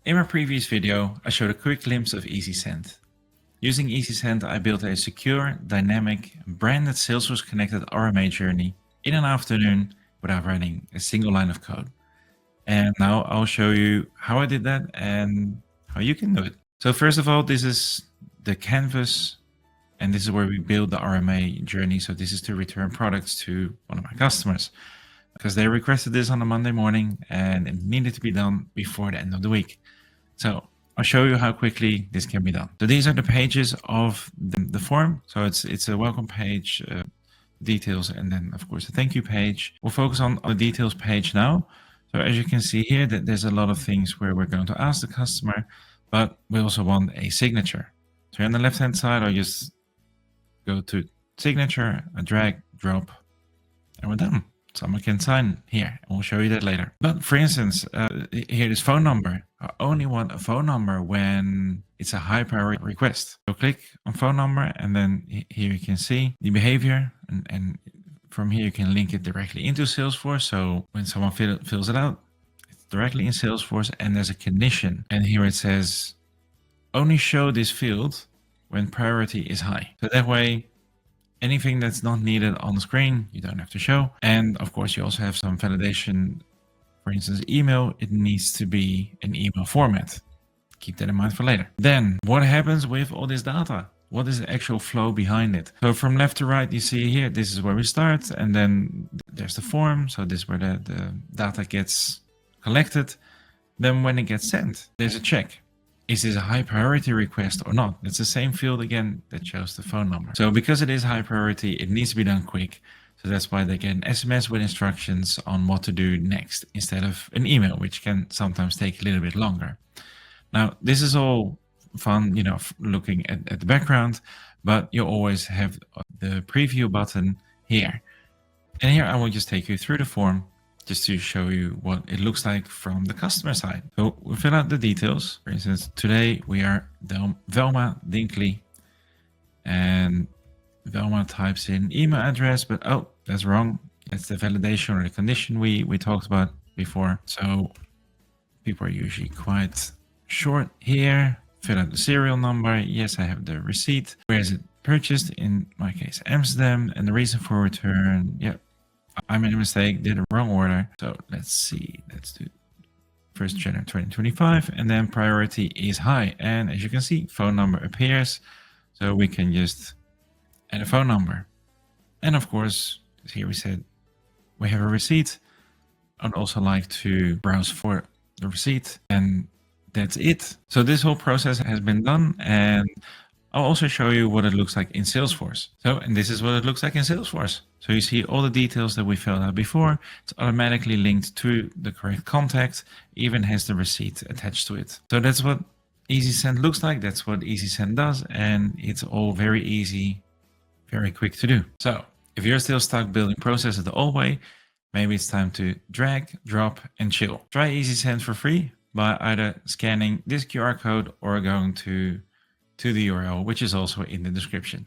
In my previous video, I showed a quick glimpse of EasySend. Using EasySend, I built a secure, dynamic, branded Salesforce connected RMA journey in an afternoon without writing a single line of code. And now I'll show you how I did that and how you can do it. So first of all, this is the canvas, and this is where we build the RMA journey. So this is to return products to one of my customers because they requested this on a Monday morning and it needed to be done before the end of the week. So I'll show you how quickly this can be done. So these are the pages of the form. So it's a welcome page, details, and then of course the thank you page. We'll focus on the details page now. So as you can see here, that there's a lot of things where we're going to ask the customer, but we also want a signature. So on the left-hand side, I'll just go to signature, I drag, drop, and we're done. Someone can sign here, and we'll show you that later. But for instance, here is phone number. I only want a phone number when it's a high priority request. So click on phone number, and then here you can see the behavior, and from here you can link it directly into Salesforce. So when someone fills it out, it's directly in Salesforce, and there's a condition. And here it says, only show this field when priority is high. So that way, anything that's not needed on the screen, you don't have to show. And of course, you also have some validation. For instance, email, it needs to be an email format. Keep that in mind for later. Then what happens with all this data? What is the actual flow behind it? So from left to right, you see here, this is where we start. And then there's the form. So this is where the data gets collected. Then when it gets sent, there's a check. Is this a high priority request or not? It's the same field again that shows the phone number. So because it is high priority, it needs to be done quick. So that's why they get an SMS with instructions on what to do next instead of an email, which can sometimes take a little bit longer. Now, this is all fun, you know, looking at the background, but you always have the preview button here. And here I will just take you through the form just to show you what it looks like from the customer side. So we fill out the details. For instance, today we are Velma Dinkley, and Velma types in email address, but oh, that's wrong. That's the validation or the condition we talked about before. So people are usually quite short here. Fill out the serial number. Yes, I have the receipt. Where is it purchased? In my case, Amsterdam. And the reason for return, yeah, I made a mistake, did a wrong order. So let's see, let's do 1st January 2025, and then priority is high. And as you can see, phone number appears. So we can just add a phone number. And of course, here we said we have a receipt. I'd also like to browse for the receipt, and that's it. So this whole process has been done, and I'll also show you what it looks like in Salesforce. So, and this is what it looks like in Salesforce. So you see all the details that we filled out before. It's automatically linked to the correct contact, even has the receipt attached to it. So that's what EasySend looks like. That's what EasySend does. And it's all very easy, very quick to do. So if you're still stuck building processes the old way, maybe it's time to drag, drop, and chill. Try EasySend for free by either scanning this QR code or going to the URL, which is also in the description.